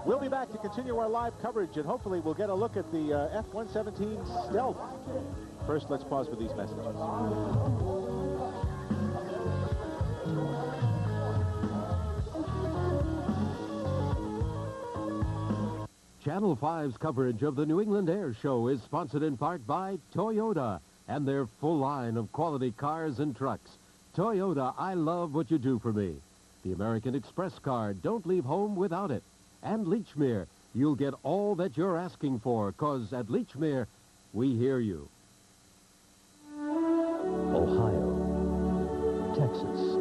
We'll be back to continue our live coverage, and hopefully we'll get a look at the F-117 Stealth. First, let's pause for these messages. Channel 5's coverage of the New England Air Show is sponsored in part by Toyota and their full line of quality cars and trucks. Toyota, I love what you do for me. The American Express card, don't leave home without it. And Lechmere, you'll get all that you're asking for, 'cause at Lechmere, we hear you. Ohio, Texas,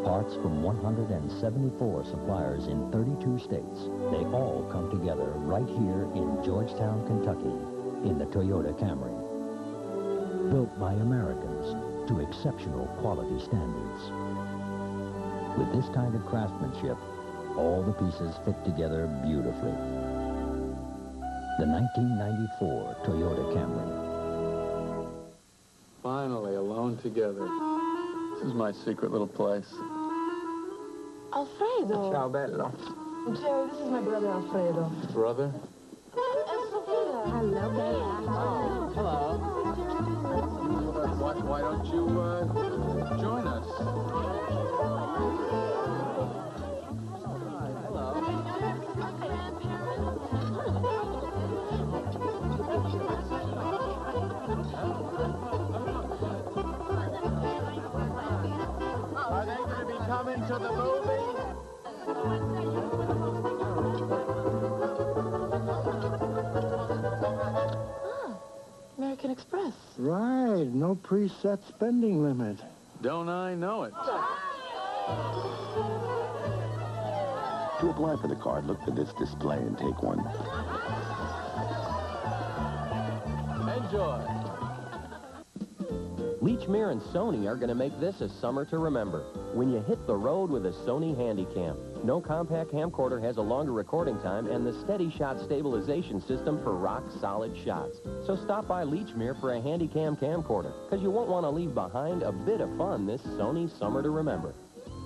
parts from 174 suppliers in 32 states. They all come together right here in Georgetown, Kentucky, in the Toyota Camry. Built by Americans to exceptional quality standards. With this kind of craftsmanship, all the pieces fit together beautifully. The 1994 Toyota Camry. Finally, alone together. This is my secret little place. Alfredo. Ciao, bello. Jerry, this is my brother Alfredo. Brother? And Sophia. Hello, baby. Hello. Why don't you join us? Are they going to be coming to the movie? American Express. Right, no preset spending limit. Don't I know it? To apply for the card, look for this display and take one. Enjoy. Lechmere and Sony are going to make this a summer to remember. When you hit the road with a Sony Handycam. No compact camcorder has a longer recording time and the steady shot stabilization system for rock-solid shots. So stop by Lechmere for a Handycam camcorder, because you won't want to leave behind a bit of fun this Sony summer to remember.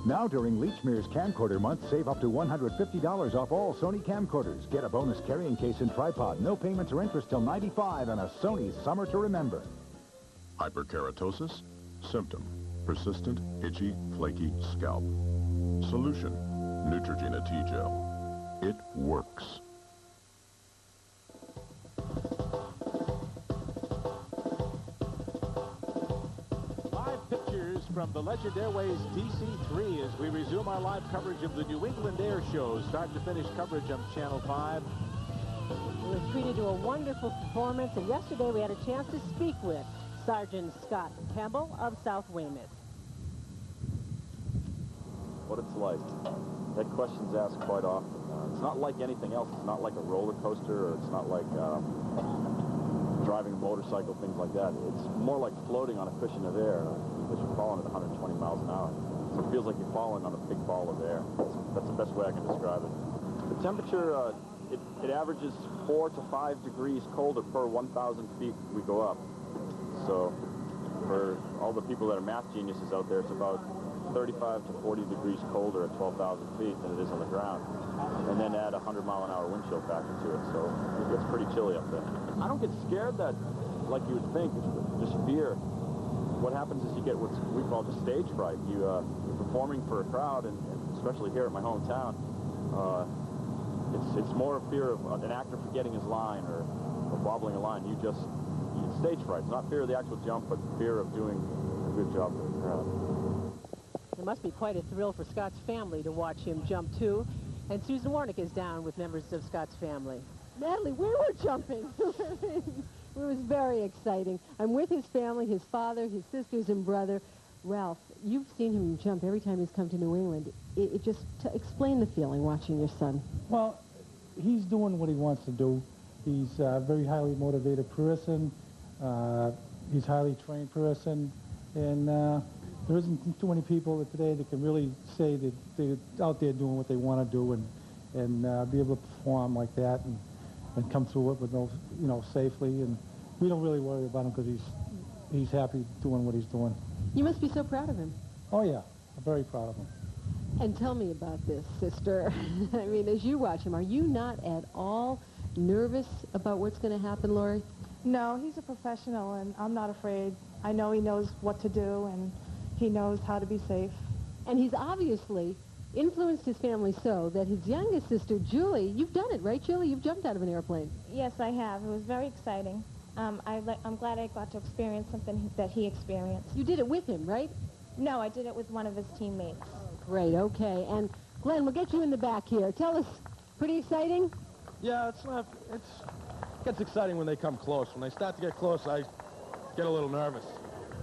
Now during Lechmere's Camcorder Month, save up to $150 off all Sony camcorders. Get a bonus carrying case and tripod. No payments or interest till $95 and a Sony summer to remember. Hyperkeratosis? Symptom: persistent, itchy, flaky scalp. Solution: Neutrogena T-Gel. It works. Live pictures from the Legend Airways DC-3 as we resume our live coverage of the New England Air Show. Start to finish coverage on Channel 5. We were treated to a wonderful performance, and yesterday we had a chance to speak with Sergeant Scott Campbell of South Weymouth. What it's like. That question's asked quite often. It's not like anything else. It's not like a roller coaster, or it's not like driving a motorcycle, things like that. It's more like floating on a cushion of air because you're falling at 120 miles an hour. So it feels like you're falling on a big ball of air. That's the best way I can describe it. The temperature, it averages 4 to 5 degrees colder per 1,000 feet we go up. So for all the people that are math geniuses out there, it's about 35 to 40 degrees colder at 12,000 feet than it is on the ground. And then add a 100-mile-an-hour wind chill factor to it, so it gets pretty chilly up there. I don't get scared that, like you would think, just fear. What happens is you get what we call just stage fright. You're performing for a crowd, and especially here at my hometown, it's more a fear of an actor forgetting his line or wobbling a line. It's stage fright. It's not fear of the actual jump, but fear of doing a good job for the crowd. It must be quite a thrill for Scott's family to watch him jump, too. And Susan Warnick is down with members of Scott's family. Natalie, we were jumping. It was very exciting. I'm with his family, his father, his sisters, and brother. Ralph, you've seen him jump every time he's come to New England. Explain the feeling watching your son. Well, he's doing what he wants to do. He's a very highly motivated person. He's a highly trained person. And there isn't too many people today that can really say that they're out there doing what they want to do and be able to perform like that and come through it with safely. And we don't really worry about him because he's happy doing what he's doing. You must be so proud of him. Oh yeah, I'm very proud of him. And tell me about this, sister. I mean, as you watch him, are you not at all nervous about what's going to happen, Lori? No, he's a professional, and I'm not afraid. I know he knows what to do, and he knows how to be safe. And he's obviously influenced his family so that his youngest sister, Julie, you've done it, right, Julie? You've jumped out of an airplane. Yes, I have. It was very exciting. I'm glad I got to experience something that he experienced. You did it with him, right? No, I did it with one of his teammates. Great, okay. And Glenn, we'll get you in the back here. Tell us, pretty exciting? Yeah, it gets exciting when they come close. When they start to get close, I get a little nervous.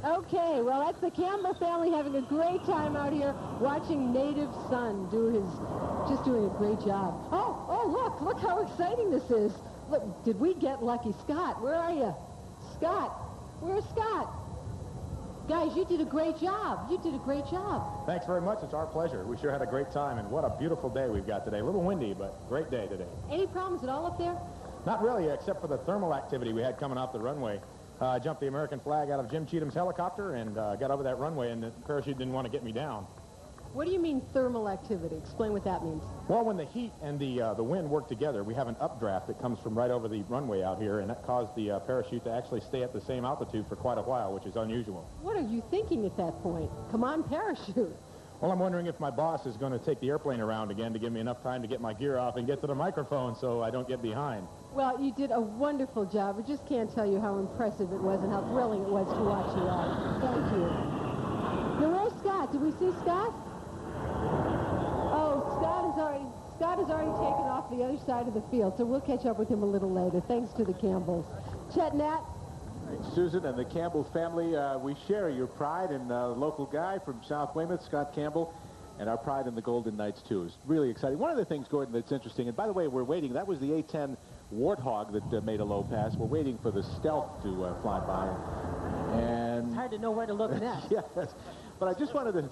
Okay, well, that's the Campbell family having a great time out here watching Native Son just doing a great job. Oh, look how exciting this is. Look, did we get lucky? Scott, where are you? Scott, where's Scott? Guys, you did a great job. You did a great job. Thanks very much. It's our pleasure. We sure had a great time, and what a beautiful day we've got today. A little windy, but great day today. Any problems at all up there? Not really, except for the thermal activity we had coming off the runway. I jumped the American flag out of Jim Cheatham's helicopter and got over that runway, and the parachute didn't want to get me down. What do you mean thermal activity? Explain what that means. Well, when the heat and the wind work together, we have an updraft that comes from right over the runway out here, and that caused the parachute to actually stay at the same altitude for quite a while, which is unusual. What are you thinking at that point? Come on, parachute. Well, I'm wondering if my boss is going to take the airplane around again to give me enough time to get my gear off and get to the microphone so I don't get behind. Well, you did a wonderful job. I just can't tell you how impressive it was and how thrilling it was to watch you all. Thank you. Now, where's Scott? Did we see Scott? Oh, Scott has already taken off the other side of the field, so we'll catch up with him a little later. Thanks to the Campbells. Chet, Nat? Susan and the Campbell family, we share your pride in a local guy from South Weymouth, Scott Campbell, and our pride in the Golden Knights, too. It's really exciting. One of the things, Gordon, that's interesting, and by the way, we're waiting. That was the A-10 Warthog that made a low pass. We're waiting for the Stealth to fly by. And it's hard to know where to look next. Yes, but I just wanted to...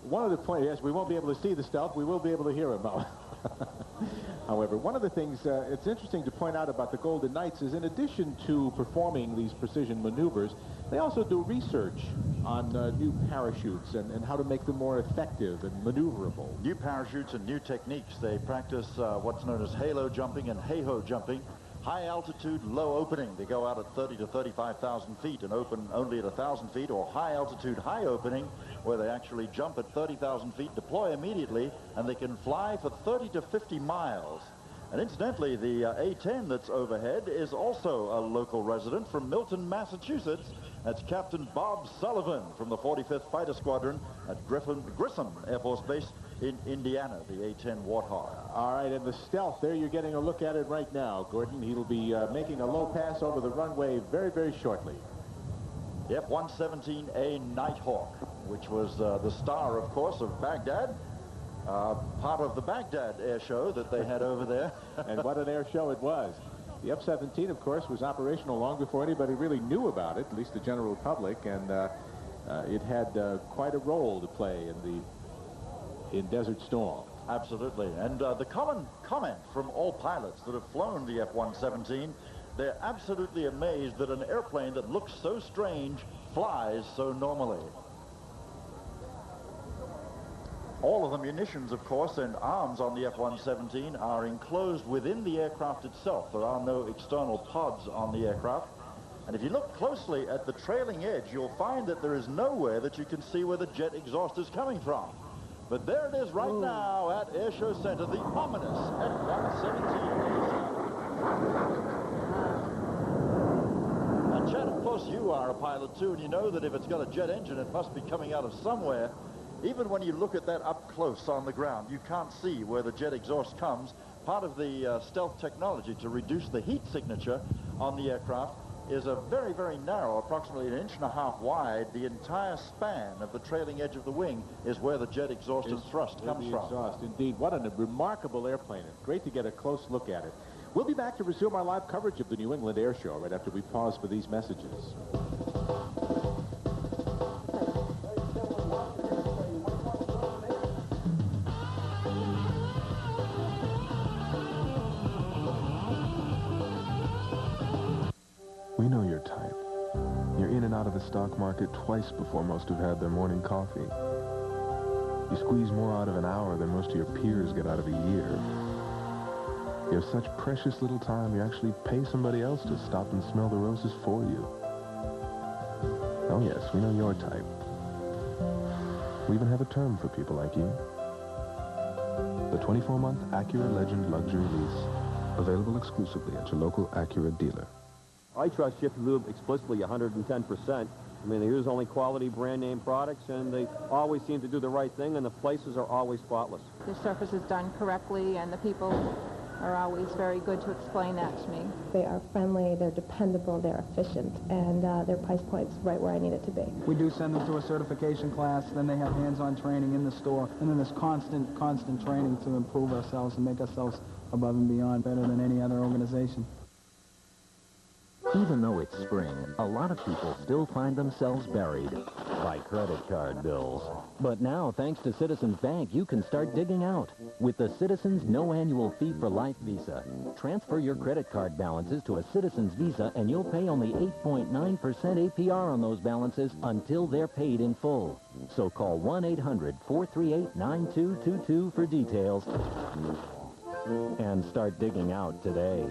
One of the points, yes, we won't be able to see the Stealth. We will be able to hear him, though. However, one of the things it's interesting to point out about the Golden Knights is in addition to performing these precision maneuvers, they also do research on new parachutes and how to make them more effective and maneuverable. New parachutes and new techniques. They practice what's known as halo jumping and hey-ho jumping. High altitude, low opening. They go out at 30 to 35,000 feet and open only at 1,000 feet, or high altitude, high opening, where they actually jump at 30,000 feet, deploy immediately, and they can fly for 30 to 50 miles. And incidentally, the A-10 that's overhead is also a local resident from Milton, Massachusetts. That's Captain Bob Sullivan from the 45th Fighter Squadron at Grissom Air Force Base in Indiana, the A-10 Warthog. All right, and the Stealth, there you're getting a look at it right now, Gordon. He'll be making a low pass over the runway very, very shortly. The F-117A Nighthawk, which was the star, of course, of Baghdad. Part of the Baghdad air show that they had over there. And what an air show it was. The F-17, of course, was operational long before anybody really knew about it, at least the general public, and it had quite a role to play in Desert Storm. Absolutely. And the common comment from all pilots that have flown the F-117, they're absolutely amazed that an airplane that looks so strange flies so normally. All of the munitions, of course, and arms on the F-117 are enclosed within the aircraft itself. There are no external pods on the aircraft. And if you look closely at the trailing edge, you'll find that there is nowhere that you can see where the jet exhaust is coming from. But there it is right now at Air Show Center, the ominous F-117. Now, Chet, of course, you are a pilot, too, and you know that if it's got a jet engine, it must be coming out of somewhere. Even when you look at that up close on the ground, you can't see where the jet exhaust comes. Part of the stealth technology to reduce the heat signature on the aircraft is a very, very narrow, approximately 1.5 inches wide. The entire span of the trailing edge of the wing is where the jet exhaust and thrust comes from. Exhaust, indeed. What a remarkable airplane. Great to get a close look at it. We'll be back to resume our live coverage of the New England Air Show right after we pause for these messages. We know your type. You're in and out of the stock market twice before most have had their morning coffee. You squeeze more out of an hour than most of your peers get out of a year. You have such precious little time, you actually pay somebody else to stop and smell the roses for you. Oh yes, we know your type. We even have a term for people like you. The 24-month Acura Legend Luxury Lease. Available exclusively at your local Acura dealer. I trust Jiffy Lube explicitly 110%. I mean, they use only quality brand name products, and they always seem to do the right thing, and the places are always spotless. The surface is done correctly, and the people are always very good to explain that to me. They are friendly, they're dependable, they're efficient, and their price point's right where I need it to be. We do send them to a certification class, then they have hands-on training in the store, and then there's constant training to improve ourselves and make ourselves above and beyond, better than any other organization. Even though it's spring, a lot of people still find themselves buried by credit card bills. But now, thanks to Citizens Bank, you can start digging out. With the Citizens No Annual Fee for Life Visa, transfer your credit card balances to a Citizens Visa and you'll pay only 8.9% APR on those balances until they're paid in full. So call 1-800-438-9222 for details and start digging out today.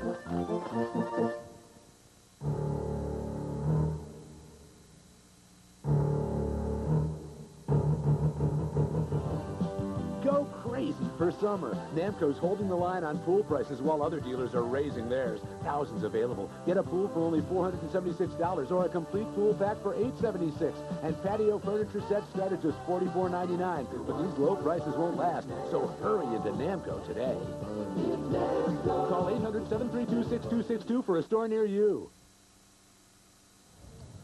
Go crazy for summer. Namco's holding the line on pool prices while other dealers are raising theirs. Thousands available. Get a pool for only $476 or a complete pool pack for $876. And patio furniture sets start at just $44.99. But these low prices won't last, so hurry into Namco today. Call 800-732-6262 for a store near you.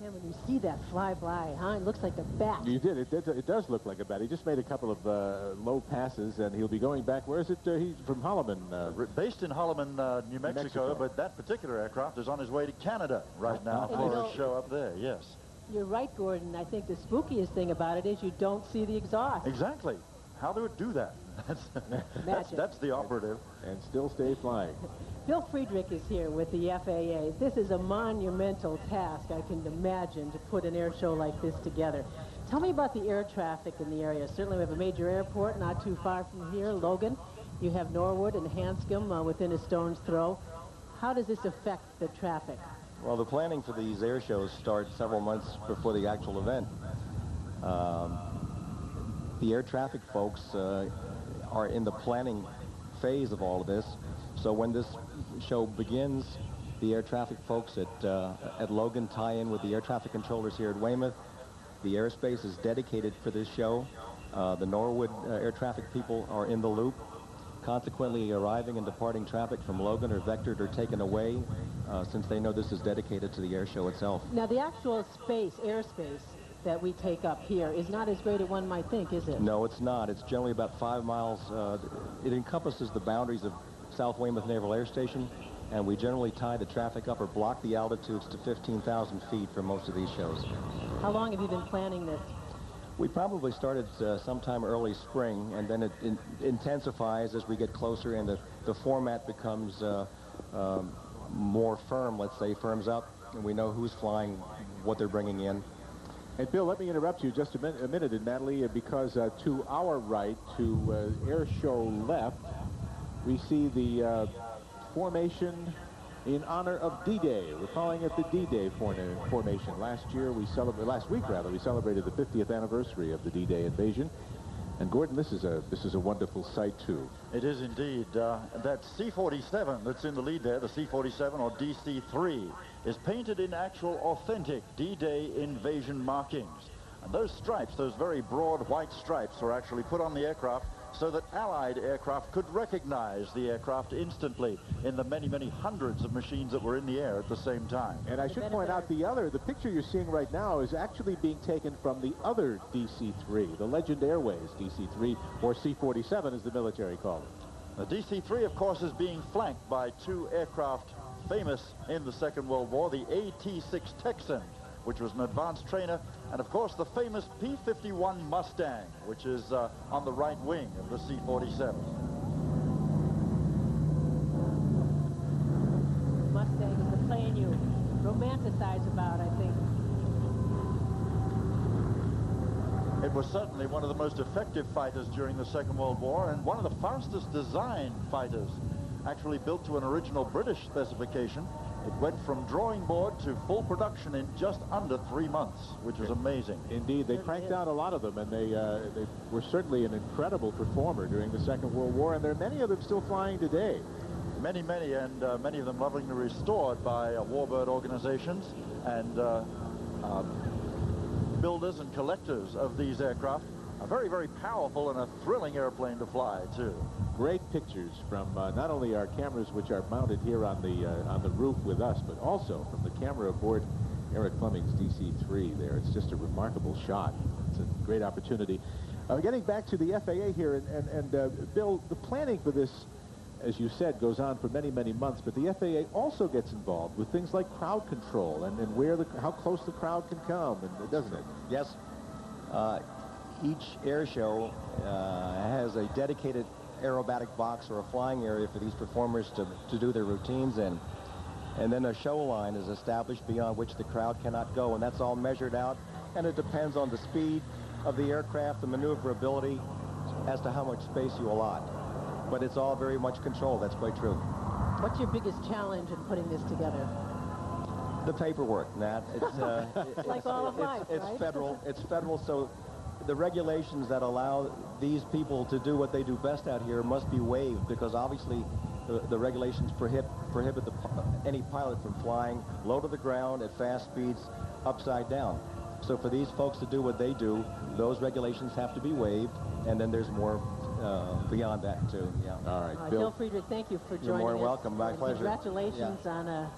And when you see that fly by, huh, it looks like a bat. You did. It does look like a bat. He just made a couple of low passes, and he'll be going back. Where is it? He's from Holloman. Based in Holloman, New Mexico, but that particular aircraft is on his way to Canada right now for a show up there, yes. You're right, Gordon. I think the spookiest thing about it is you don't see the exhaust. Exactly. How they would do that. That's the operative. And still stay flying. Bill Friedrich is here with the FAA. This is a monumental task, I can imagine, to put an air show like this together. Tell me about the air traffic in the area. Certainly we have a major airport not too far from here, Logan. You have Norwood and Hanscom within a stone's throw. How does this affect the traffic? Well, the planning for these air shows starts several months before the actual event. The air traffic folks are in the planning phase of all of this. So when this show begins, the air traffic folks at Logan tie in with the air traffic controllers here at Weymouth. The airspace is dedicated for this show. The Norwood air traffic people are in the loop. Consequently, arriving and departing traffic from Logan are vectored or taken away since they know this is dedicated to the air show itself. Now, the actual airspace that we take up here is not as great as one might think, is it? No, it's not. It's generally about 5 miles. It encompasses the boundaries of South Weymouth Naval Air Station, and we generally tie the traffic up or block the altitudes to 15,000 feet for most of these shows. How long have you been planning this? We probably started sometime early spring, and then it intensifies as we get closer, and the format becomes more firm, let's say, firms up, and we know who's flying, what they're bringing in. And Bill, let me interrupt you just a minute, Natalie, because to our right, to air show left, we see the formation in honor of D-Day. We're calling it the D-Day formation. Last week, we celebrated the 50th anniversary of the D-Day invasion. And Gordon, this is a wonderful sight too. It is indeed. That C-47 that's in the lead there, the C-47 or DC-3, is painted in actual authentic D-Day invasion markings. And those stripes, those very broad white stripes, are actually put on the aircraft so that Allied aircraft could recognize the aircraft instantly in the many, many hundreds of machines that were in the air at the same time. And I should point out the picture you're seeing right now is actually being taken from the other DC-3, the Legend Airways DC-3, or C-47 as the military called it. The DC-3, of course, is being flanked by two aircraft famous in the Second World War, the AT-6 Texan, which was an advanced trainer, and of course the famous P-51 Mustang, which is on the right wing of the C-47. Mustang is the plane you romanticize about, I think. It was certainly one of the most effective fighters during the Second World War and one of the fastest designed fighters, actually built to an original British specification. It went from drawing board to full production in just under 3 months, which was amazing. Indeed, they cranked out a lot of them, and they were certainly an incredible performer during the Second World War, and there are many of them still flying today. Many, and many of them lovingly restored by warbird organizations and builders and collectors of these aircraft. A very, very powerful and a thrilling airplane to fly, too. Great pictures from not only our cameras, which are mounted here on the roof with us, but also from the camera aboard Eric Fleming's DC-3 there. It's just a remarkable shot. It's a great opportunity. Getting back to the FAA here, and Bill, the planning for this, as you said, goes on for many, many months, but the FAA also gets involved with things like crowd control and how close the crowd can come, doesn't it? Yes. Each air show has a dedicated aerobatic box or a flying area for these performers to do their routines in. And then a show line is established beyond which the crowd cannot go, and that's all measured out, and it depends on the speed of the aircraft, the maneuverability, as to how much space you allot. But it's all very much controlled. That's quite true. What's your biggest challenge in putting this together? The paperwork, Nat. It's like all of life, it's right? federal. It's federal, so the regulations that allow these people to do what they do best out here must be waived, because obviously the regulations prohibit any pilot from flying low to the ground at fast speeds upside down. So for these folks to do what they do, those regulations have to be waived, and then there's more beyond that too. Yeah. All right, Bill Friedrich, thank you for joining us. You're more than welcome. My pleasure. Congratulations on a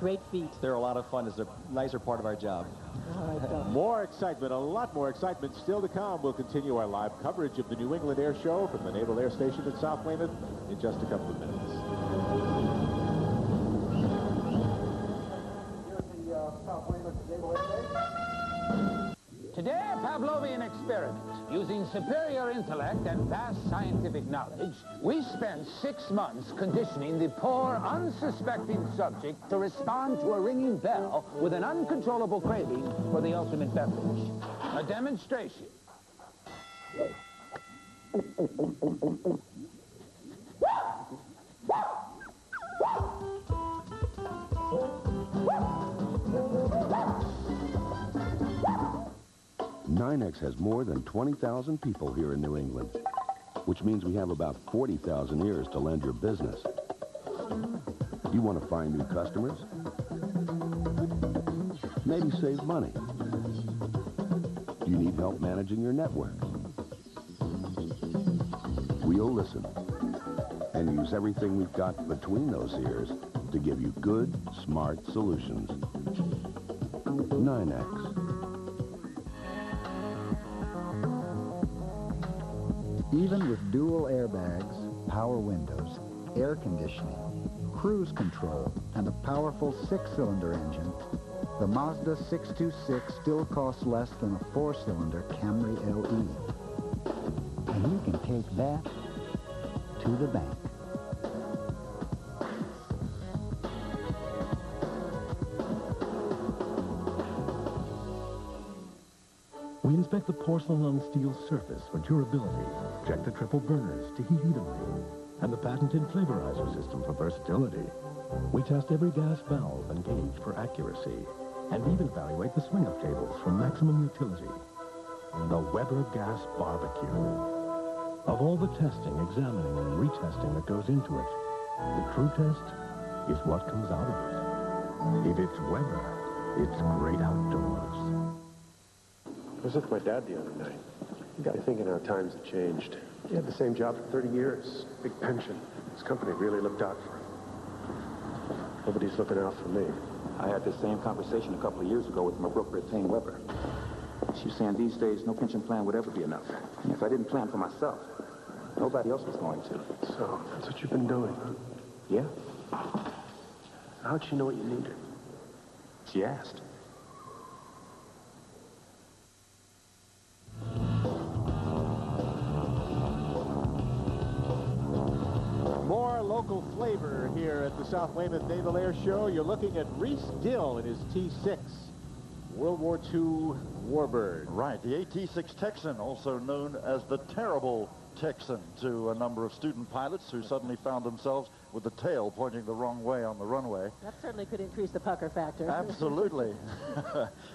great feat. They're a lot of fun. It's a nicer part of our job. All right, Bill. More excitement, a lot more excitement still to come. We'll continue our live coverage of the New England Air Show from the Naval Air Station at South Weymouth in just a couple of minutes. Here's the South Weymouth Naval Air Station. Today, a Pavlovian experiment. Using superior intellect and vast scientific knowledge, we spent 6 months conditioning the poor, unsuspecting subject to respond to a ringing bell with an uncontrollable craving for the ultimate beverage. A demonstration. 9X has more than 20,000 people here in New England, which means we have about 40,000 ears to lend your business. You want to find new customers? Maybe save money? Do you need help managing your network? We'll listen and use everything we've got between those ears to give you good, smart solutions. 9X. Even with dual airbags, power windows, air conditioning, cruise control, and a powerful 6-cylinder engine, the Mazda 626 still costs less than a 4-cylinder Camry LE. And you can take that to the bank. We inspect the porcelain on steel surface for durability, check the triple burners to heat evenly, and the patented flavorizer system for versatility. We test every gas valve and gauge for accuracy, and even evaluate the swing-up cables for maximum utility. The Weber Gas Barbecue. Of all the testing, examining, and retesting that goes into it, the true test is what comes out of it. If it's Weber, it's great outdoors. I was with my dad the other night. He got me thinking how times have changed. He had the same job for 30 years, big pension. His company really looked out for him. Nobody's looking out for me. I had this same conversation a couple of years ago with my broker at Payne Weber. She was saying these days no pension plan would ever be enough. And if I didn't plan for myself, nobody else was going to. So, that's what you've been doing, huh? Yeah. How'd she know what you needed? She asked. More local flavor here at the South Weymouth Naval Air Show. You're looking at Reese Dill in his T6. World War II warbird. Right, the AT-6 Texan, also known as the Terrible Texan to a number of student pilots who suddenly found themselves with the tail pointing the wrong way on the runway. That certainly could increase the pucker factor. Absolutely.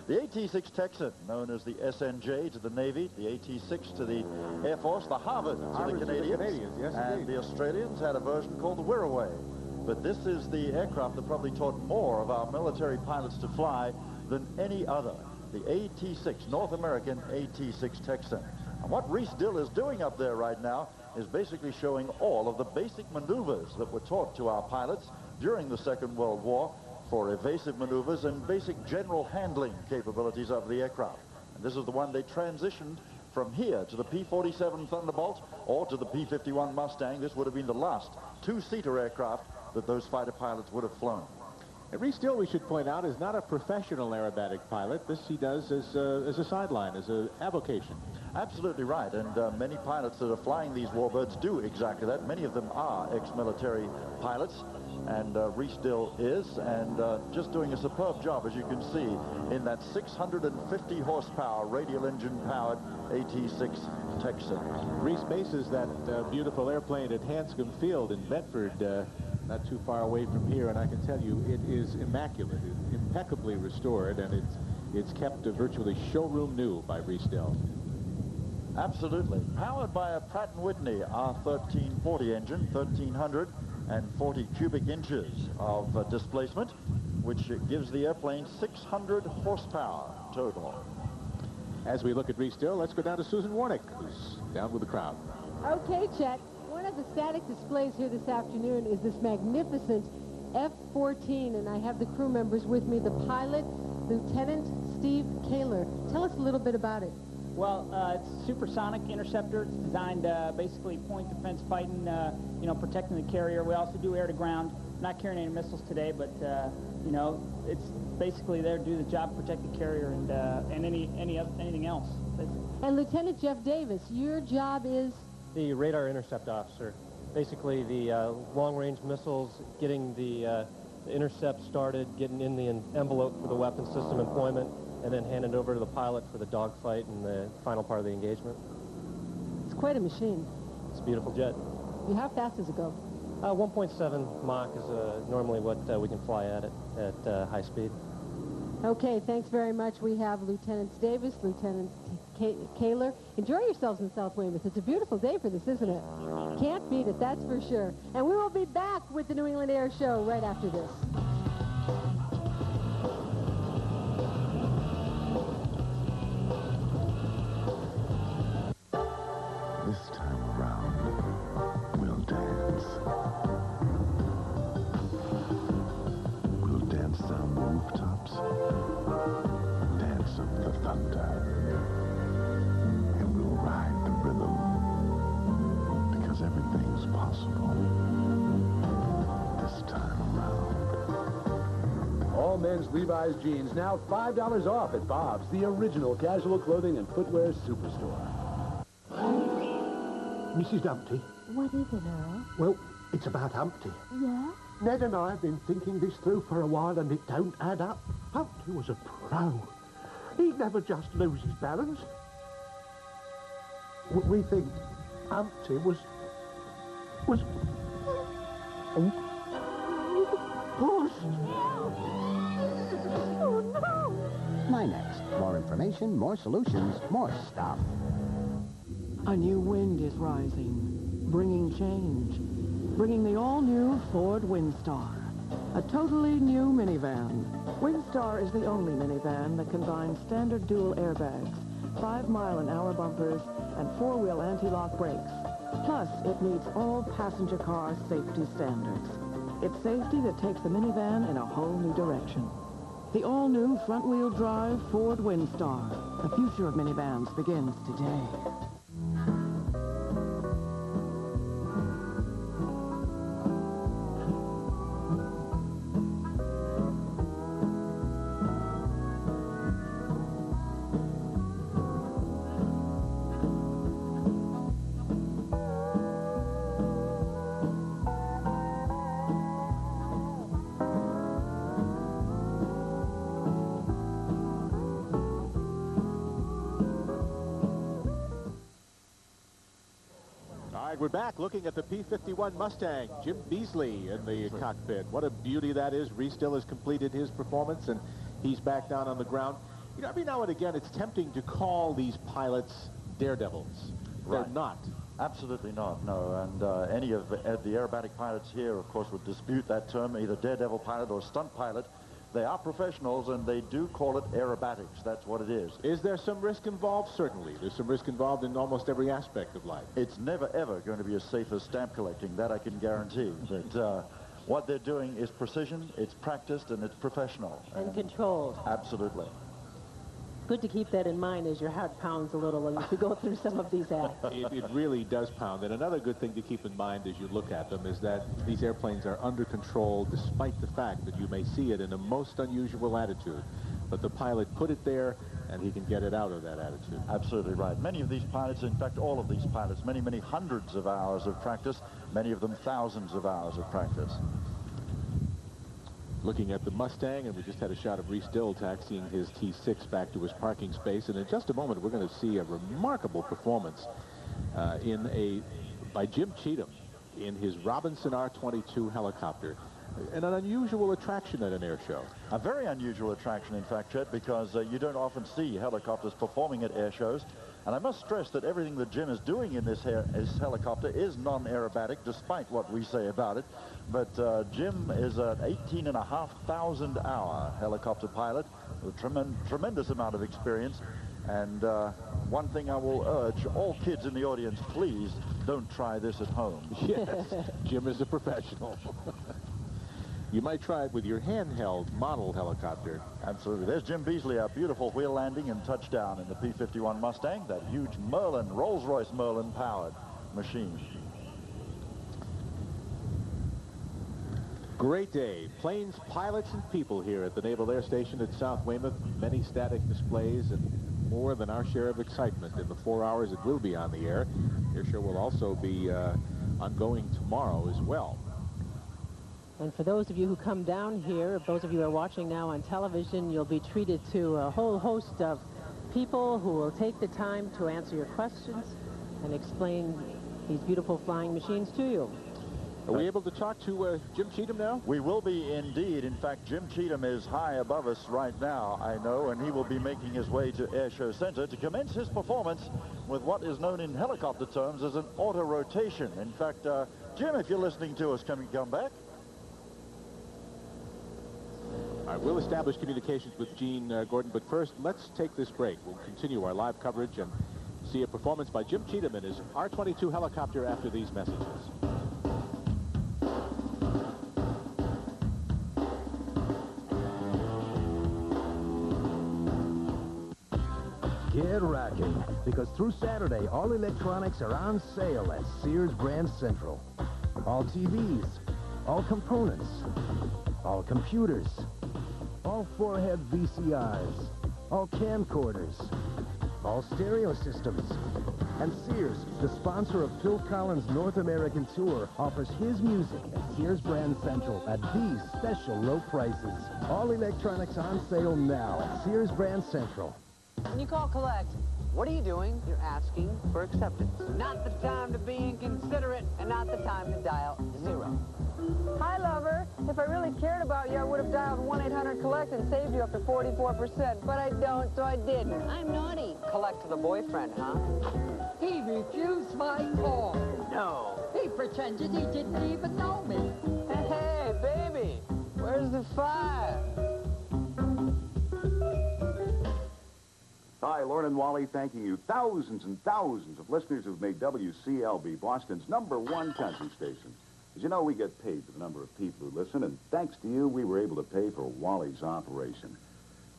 The AT-6 Texan, known as the SNJ to the Navy, the AT-6 to the Air Force, the Harvard to the Canadians, yes, and indeed. the Australians had a version called the Wirraway. But this is the aircraft that probably taught more of our military pilots to fly than any other, the AT-6, North American AT-6 Texan. And what Reese Dill is doing up there right now is basically showing all of the basic maneuvers that were taught to our pilots during the Second World War for evasive maneuvers and basic general handling capabilities of the aircraft. And this is the one they transitioned from here to the P-47 Thunderbolt or to the P-51 Mustang. This would have been the last two-seater aircraft that those fighter pilots would have flown. And Reese Dill, we should point out, is not a professional aerobatic pilot. This he does as a sideline, as an avocation. Absolutely right, and many pilots that are flying these warbirds do exactly that. Many of them are ex-military pilots, and Reese Dill is, and just doing a superb job, as you can see, in that 650 horsepower radial engine-powered AT-6 Texan. Reese bases that beautiful airplane at Hanscom Field in Bedford, not too far away from here, and I can tell you it is immaculate, impeccably restored, and it's kept virtually showroom new by Reese Dill. Absolutely. Powered by a Pratt & Whitney R1340 engine, 1,340 cubic inches of displacement, which gives the airplane 600 horsepower total. As we look at Reese Dill, let's go down to Susan Warnick, who's down with the crowd. Okay, Chet. One of the static displays here this afternoon is this magnificent F-14, and I have the crew members with me, the pilot, Lieutenant Steve Kaler. Tell us a little bit about it. Well, it's a supersonic interceptor. It's designed basically point defense fighting, you know, protecting the carrier. We also do air-to-ground. Not carrying any missiles today, but, you know, it's basically there to do the job, protect the carrier and anything else. And Lieutenant Jeff Davis, your job is? The radar intercept officer. Basically, the long-range missiles, getting the intercept started, getting in the envelope for the weapon system employment, and then hand it over to the pilot for the dogfight and the final part of the engagement. It's quite a machine. It's a beautiful jet. How fast does it go? 1.7 Mach is normally what we can fly at it at high speed. Okay, thanks very much. We have Lieutenant Davis, Lieutenant Kaler. Enjoy yourselves in South Weymouth. It's a beautiful day for this, isn't it? Can't beat it, that's for sure. And we will be back with the New England Air Show right after this. This time around, we'll dance. We'll dance down the rooftops, dance up the thunder, and we'll ride the rhythm, because everything's possible this time around. All men's Levi's jeans now $5 off at Bob's, the original casual clothing and footwear superstore. Mrs. Humpty? What is it, Earl? Well, it's about Humpty. Yeah? Ned and I have been thinking this through for a while, and it don't add up. Humpty was a pro. He'd never just lose his balance. We think Humpty was... Oh, no! My next. More information, more solutions, more stuff. A new wind is rising, bringing change, bringing the all-new Ford Windstar, a totally new minivan. Windstar is the only minivan that combines standard dual airbags, 5-mile-an-hour bumpers, and 4-wheel anti-lock brakes. Plus, it meets all passenger car safety standards. It's safety that takes the minivan in a whole new direction. The all-new front-wheel drive Ford Windstar. The future of minivans begins today. We're back looking at the P-51 Mustang. Jim Beasley in the cockpit. What a beauty that is. Reese Still has completed his performance, and he's back down on the ground. You know, every now and again, it's tempting to call these pilots daredevils. They're not. Absolutely not, no. And any of the aerobatic pilots here, of course, would dispute that term, either daredevil pilot or stunt pilot. They are professionals, and they do call it aerobatics. That's what it is. Is there some risk involved? Certainly. There's some risk involved in almost every aspect of life. It's never, ever going to be as safe as stamp collecting. That I can guarantee. But what they're doing is precision, it's practiced, and it's professional. And controlled. Absolutely. Good to keep that in mind as your heart pounds a little as you go through some of these acts. It really does pound. And another good thing to keep in mind as you look at them is that these airplanes are under control despite the fact that you may see it in a most unusual attitude. But the pilot put it there, and he can get it out of that attitude. Absolutely right. Many of these pilots, in fact, all of these pilots, many, many hundreds of hours of practice, many of them thousands of hours of practice. Looking at the Mustang, and we just had a shot of Reese Dill taxiing his T6 back to his parking space. And in just a moment, we're going to see a remarkable performance by Jim Cheatham in his Robinson R-22 helicopter. An unusual attraction at an air show. A very unusual attraction, in fact, Chet, because you don't often see helicopters performing at air shows. And I must stress that everything that Jim is doing in this helicopter is non-aerobatic, despite what we say about it. But Jim is an 18,500-hour helicopter pilot with a tremendous amount of experience. And one thing I will urge all kids in the audience, please don't try this at home. Yes, Jim is a professional. You might try it with your handheld model helicopter. Absolutely. There's Jim Beasley, our beautiful wheel landing and touchdown in the P-51 Mustang, that huge Merlin, Rolls-Royce Merlin powered machine. Great day. Planes, pilots, and people here at the Naval Air Station at South Weymouth. Many static displays and more than our share of excitement in the 4 hours it will be on the air. Air show will also be ongoing tomorrow as well. And for those of you who come down here, those of you who are watching now on television, you'll be treated to a whole host of people who will take the time to answer your questions and explain these beautiful flying machines to you. Are we able to talk to Jim Cheatham now? We will be indeed. In fact, Jim Cheatham is high above us right now, I know, and he will be making his way to Air Show Center to commence his performance with what is known in helicopter terms as an auto-rotation. In fact, Jim, if you're listening to us, can we come back? All right, we'll establish communications with Gene Gordon, but first, let's take this break. We'll continue our live coverage and see a performance by Jim Cheatham in his R-22 helicopter after these messages. Get racking, because through Saturday, all electronics are on sale at Sears Grand Central. All TVs, all components, all computers, all four-head VCRs, all camcorders, all stereo systems. And Sears, the sponsor of Phil Collins' North American Tour, offers his music at Sears Brand Central at these special low prices. All electronics on sale now at Sears Brand Central. When you call collect, what are you doing? You're asking for acceptance. Not the time to be inconsiderate, and not the time to dial 0. Hi, lover. If I really cared about you, I would have dialed 1-800-COLLECT and saved you up to 44%, but I don't, so I didn't. I'm naughty. Collect to the boyfriend, huh? He refused my call. No. He pretended he didn't even know me. Hey, baby, where's the fire? Hi, Lauren and Wally thanking you. Thousands and thousands of listeners who've made WCLB Boston's #1 country station. As you know, we get paid for the number of people who listen, and thanks to you, we were able to pay for Wally's operation.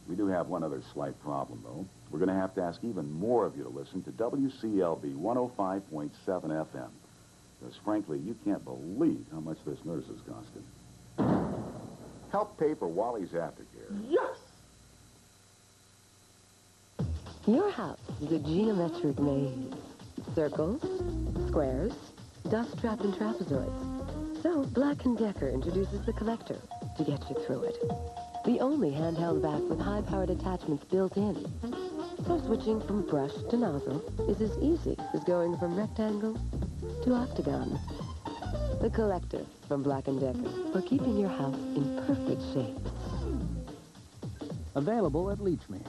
We do have one other slight problem, though. We're going to have to ask even more of you to listen to WCLB 105.7 FM. Because, frankly, you can't believe how much this nurse is costing. Help pay for Wally's aftercare. Yes! Your house is a geometric maze. Circles, squares, dust trap and trapezoids. So Black & Decker introduces the Collector to get you through it. The only handheld vac with high-powered attachments built in. So switching from brush to nozzle is as easy as going from rectangle to Octagon. The Collector from Black & Decker for keeping your house in perfect shape. Available at Leachmere.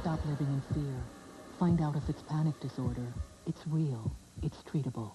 Stop living in fear. Find out if it's panic disorder. It's real. It's treatable.